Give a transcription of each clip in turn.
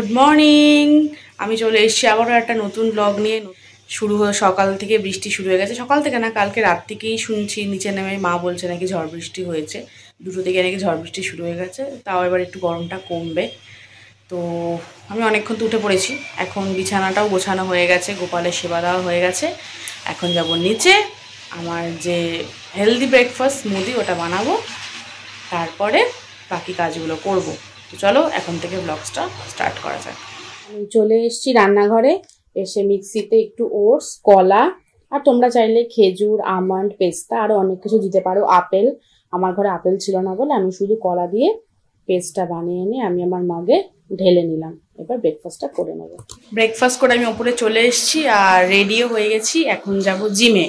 Good morning. আমি চলে এসেছি আবারও একটা নতুন ব্লগ নিয়ে। শুরু হয়ে সকাল থেকে বৃষ্টি শুরু হয়ে গেছে, সকাল থেকে না কালকে রাত থেকেই শুনছি নিচে নেমে মা বলছে নাকি ঝড় বৃষ্টি হয়েছে, 2টো থেকে নাকি ঝড় বৃষ্টি শুরু হয়ে গেছে। তাও এবার একটু গরমটা কমবে। তো আমি অনেকক্ষণ তো উঠে পড়েছি, এখন বিছানাটাও গোছানো হয়ে গেছে, গোপালের সেবা দেওয়া হয়ে গেছে। এখন যাব নিচে, আমার যে হেলদি ব্রেকফাস্ট স্মুদি ওটা বানাবো, তারপরে বাকি কাজগুলো করব। তো চলো এখন থেকে ব্লগসটা স্টার্ট করা যাক। আমি চলে এসেছি রান্নাঘরে, এসে মিক্সিতে একটু ওটস, কলা, আর তোমরা চাইলে খেজুর, আমন্ড, পেস্তা আরও অনেক কিছু দিতে পারো, আপেল। আমার ঘরে আপেল ছিল না বলে আমি শুধু কলা দিয়ে পেস্টটা বানিয়ে নিয়ে আমি আমার মাগে ঢেলে নিলাম। এবার ব্রেকফাস্টটা করে নেব। ব্রেকফাস্ট করে আমি ওপরে চলে এসেছি আর রেডিও হয়ে গেছি। এখন যাব জিমে।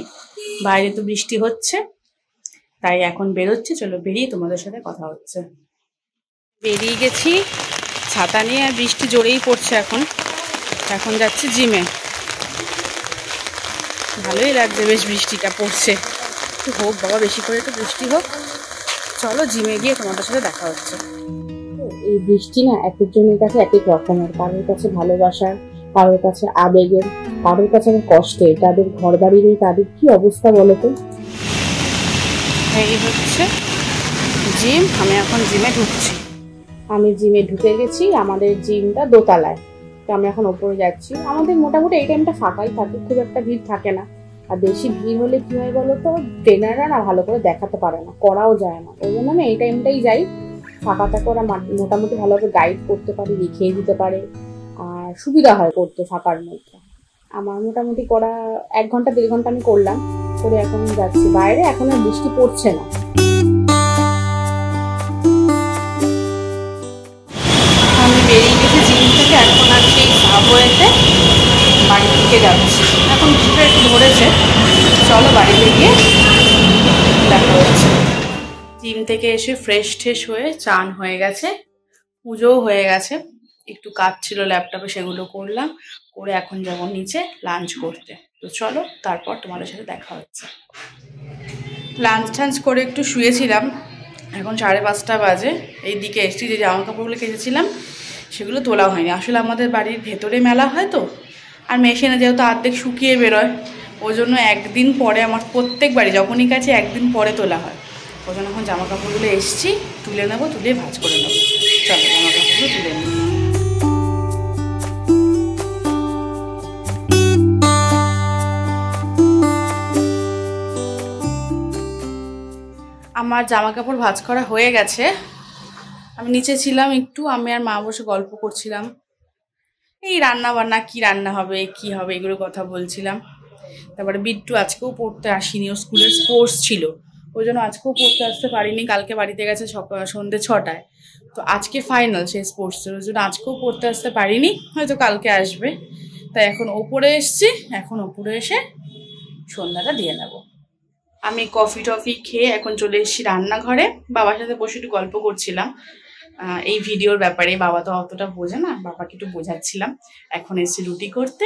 বাইরে তো বৃষ্টি হচ্ছে, তাই এখন বেরোচ্ছি। চলো বেরিয়ে তোমাদের সাথে কথা হচ্ছে। বেরিয়ে গেছি ছাতা নিয়ে, আর বৃষ্টি জোরেই পড়ছে এখন। এখন যাচ্ছি জিমে। ভালোই লাগছে বেশ, বৃষ্টিটা পড়ছে। একটু হোক বাবা, বেশি করে একটু বৃষ্টি হোক। চলো জিমে গিয়ে তোমাদের সাথে দেখা হচ্ছে। এই বৃষ্টি না এক একজনের কাছে এক এক রকমের, কারোর কাছে ভালোবাসার, কারোর কাছে আবেগের, কারোর কাছে কষ্টের। তাদের ঘর বাড়ি নেই, তাদের কি অবস্থা বলো তো। এই হচ্ছে জিম, আমি এখন জিমে ঢুকছি। আমি জিমে ঢুকে গেছি। আমাদের জিমটা দোতলায়, তো আমি এখন ওপরে যাচ্ছি। আমাদের মোটামুটি এই টাইমটা ফাঁকাই থাকে, খুব একটা ভিড় থাকে না। আর বেশি ভিড় হলে কি হয় বলো তো, ট্রেনাররা না ভালো করে দেখাতে পারে না, করাও যায় না। ওই জন্য আমি এই টাইমটাই যাই। ফাঁকা থাকে, ওরা মোটামুটি ভালোভাবে গাইড করতে পারে, লিখিয়ে দিতে পারে, আর সুবিধা হয় করতে ফাঁকার মধ্যে। আমার মোটামুটি করা 1 ঘন্টা 1.5 ঘন্টা আমি করলাম, করে এখন যাচ্ছি বাইরে। এখন আর বৃষ্টি পড়ছে না। আমি বেরিয়ে গেছি জিম থেকে, এখন আর সেই সাবওয়েতে বাড়ি থেকে যাচ্ছি। এখন বৃষ্টিটা একটু ধরেছে, চলো বাড়িতে গিয়ে দেখা হচ্ছে। জিম থেকে এসে ফ্রেশ ট্রেশ হয়ে চান হয়ে গেছে, পুজোও হয়ে গেছে। একটু কাজ ছিল ল্যাপটপে, সেগুলো করলাম, করে এখন যাব নিচে লাঞ্চ করতে। তো চলো তারপর তোমাদের সাথে দেখা হচ্ছে। লাঞ্চ টাঞ্চ করে একটু শুয়েছিলাম, এখন 5:30 বাজে। এই দিকে এসেছি, যে জামা কাপড়গুলো কেচেছিলাম সেগুলো তোলা হয়নি। আসলে আমাদের বাড়ির ভেতরে মেলা হয় তো, আর মেশিনে যেহেতু অর্ধেক শুকিয়ে বেরোয়, ওই জন্য একদিন পরে, আমার প্রত্যেক বাড়ি যখনই কাছে একদিন পরে তোলা হয়। ওই জন্য এখন জামা কাপড়গুলো এসেছি, তুলে নেবো, তুলে ভাঁজ করে নেবো। চলো জামা কাপড়গুলো তুলে নেবো। আমার জামা কাপড় ভাঁজ করা হয়ে গেছে। আমি নিচে ছিলাম একটু, আমি আর মা বসে গল্প করছিলাম। এই রান্না বান্না, কি রান্না হবে কি হবে এগুলো কথা বলছিলাম। তারপরে বিট্টু আজকেও পড়তে আসেনি, ও স্কুলের স্পোর্টস ছিল, ওই জন্য আজকেও পড়তে আসতে পারিনি। কালকে বাড়িতে গেছে সন্ধ্যে 6টায়, তো আজকে ফাইনাল সেই স্পোর্টসের, ওই জন্য আজকেও পড়তে আসতে পারিনি, হয়তো কালকে আসবে। তাই এখন ওপরে এসছি, এখন ওপরে এসে সন্ধ্যাটা দিয়ে নেব। আমি কফি টফি খেয়ে এখন চলে এসেছি রান্নাঘরে। বাবার সাথে বসে একটু গল্প করছিলাম এই ভিডিওর ব্যাপারে। বাবা তো অতটা বোঝে না, বাবাকে একটু বোঝাচ্ছিলাম। এখন এসেছি রুটি করতে,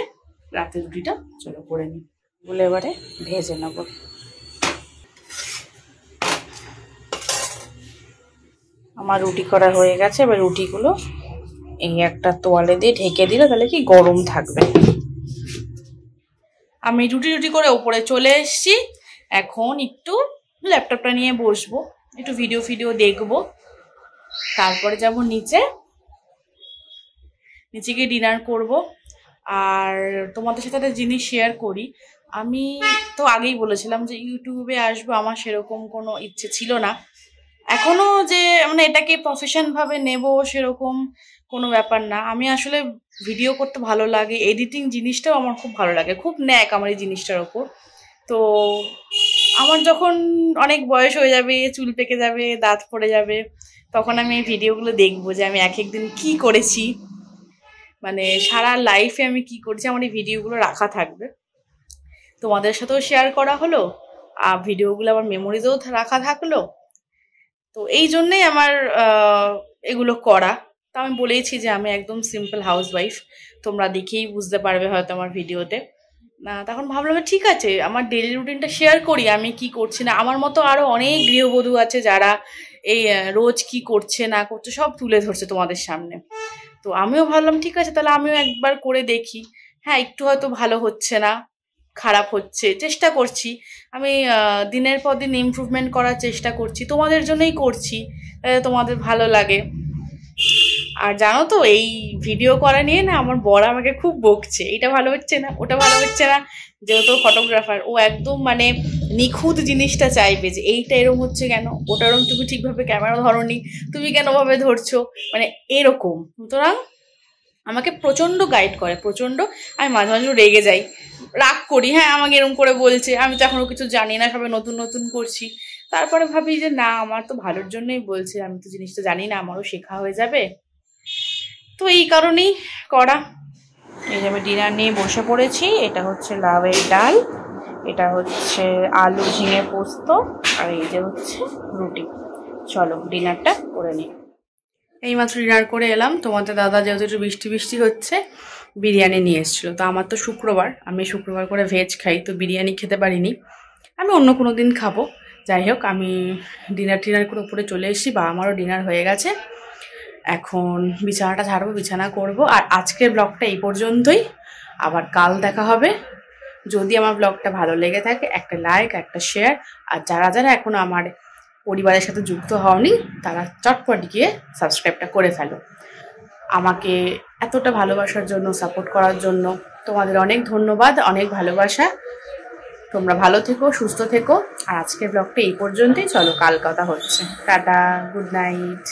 রাতের রুটিটা চলো করে নিই, বলে এবারে ভেজে নেব। আমার রুটি করা হয়ে গেছে, এবার রুটিগুলো এই একটা তোয়ালে দিয়ে ঢেকে দিলে তাহলে কি গরম থাকবে। আমি রুটি করে ওপরে চলে এসেছি। এখন একটু ল্যাপটপটা নিয়ে বসবো, একটু ভিডিও দেখবো, তারপরে যাব নিচে গিয়ে ডিনার করব। আর তোমাদের সাথে একটা জিনিস শেয়ার করি। আমি তো আগেই বলেছিলাম যে ইউটিউবে আসবো, আমার সেরকম কোনো ইচ্ছে ছিল না। এখনো যে মানে এটাকে প্রফেশন ভাবে নেব সেরকম কোনো ব্যাপার না। আমি আসলে ভিডিও করতে ভালো লাগে, এডিটিং জিনিসটাও আমার খুব ভালো লাগে, খুব ন্যাক আমার এই জিনিসটার ওপর। তো আমার যখন অনেক বয়স হয়ে যাবে, চুল পেকে যাবে, দাঁত পড়ে যাবে, তখন আমি এই ভিডিওগুলো দেখবো যে আমি এক একদিন কি করেছি, মানে সারা লাইফে আমি কি করেছি, আমার এই ভিডিওগুলো রাখা থাকবে। তোমাদের সাথেও শেয়ার করা হলো, আর ভিডিওগুলো আমার মেমোরিতেও রাখা থাকলো। তো এই জন্যেই আমার এগুলো করা। তো আমি বলেইছি যে আমি একদম সিম্পল হাউসওয়াইফ, তোমরা দেখেই বুঝতে পারবে হয়তো আমার ভিডিওতে। তখন ভাবলাম ঠিক আছে, আমার ডেইলি রুটিনটা শেয়ার করি, আমি কি করছি না। আমার মতো আরও অনেক গৃহবধূ আছে যারা এই রোজ কি করছে না করছে সব তুলে ধরছে তোমাদের সামনে। তো আমিও ভাবলাম ঠিক আছে, তাহলে আমিও একবার করে দেখি। হ্যাঁ, একটু হয়তো ভালো হচ্ছে না, খারাপ হচ্ছে, চেষ্টা করছি। আমি দিনের পর দিন ইমপ্রুভমেন্ট করার চেষ্টা করছি, তোমাদের জন্যই করছি, তোমাদের ভালো লাগে। আর জানো তো, এই ভিডিও করা নিয়ে না আমার বর আমাকে খুব বকছে, এটা ভালো হচ্ছে না, ওটা ভালো হচ্ছে না। যেহেতু ফটোগ্রাফার, ও একদম মানে নিখুঁত জিনিসটা চাইবে, যে এইটা এরম হচ্ছে কেন, ওটা এরম তুমি ঠিকভাবে ক্যামেরা ধরোনি, তুমি কেন ভাবে ধরছো, মানে এরকম। সুতরাং আমাকে প্রচণ্ড গাইড করে, প্রচণ্ড। আমি মাঝে মাঝে রেগে যাই, রাগ করি, হ্যাঁ আমাকে এরকম করে বলছে, আমি তো এখনো কিছু জানি না, সবাই নতুন নতুন করছি। তারপরে ভাবি যে না, আমার তো ভালোর জন্যই বলছে, আমি তো জিনিসটা জানি না, আমারও শেখা হয়ে যাবে। তো এই কারণেই করা। এই যে আমি ডিনার নিয়ে বসে পড়েছি। এটা হচ্ছে লাউয়ের ডাল, এটা হচ্ছে আলু ঝিঙে পোস্ত, আর এই যে হচ্ছে রুটি। চলো ডিনারটা করে নিই। এইমাত্র ডিনার করে এলাম। তোমাদের দাদা যেহেতু একটু বৃষ্টি বৃষ্টি হচ্ছে, বিরিয়ানি নিয়ে এসেছিলো। তো আমার তো শুক্রবার, আমি শুক্রবার করে ভেজ খাই, তো বিরিয়ানি খেতে পারিনি, আমি অন্য কোনো দিন খাবো। যাই হোক, আমি ডিনার করে উপরে চলে এসেছি, বা আমারও ডিনার হয়ে গেছে। এখন বিছানাটা ঝাড়বো, বিছানা করব। আর আজকের ব্লগটা এই পর্যন্তই, আবার কাল দেখা হবে। যদি আমার ব্লগটা ভালো লেগে থাকে, একটা লাইক, একটা শেয়ার। আর যারা যারা এখনো আমার পরিবারের সাথে যুক্ত হওনি, তারা চটপট গিয়ে সাবস্ক্রাইবটা করে ফেলো। আমাকে এতটা ভালোবাসার জন্য, সাপোর্ট করার জন্য তোমাদের অনেক ধন্যবাদ, অনেক ভালোবাসা। তোমরা ভালো থেকো, সুস্থ থেকো। আর আজকের ব্লগটা এই পর্যন্তই। চলো কাল কথা হচ্ছে। Tata, good night.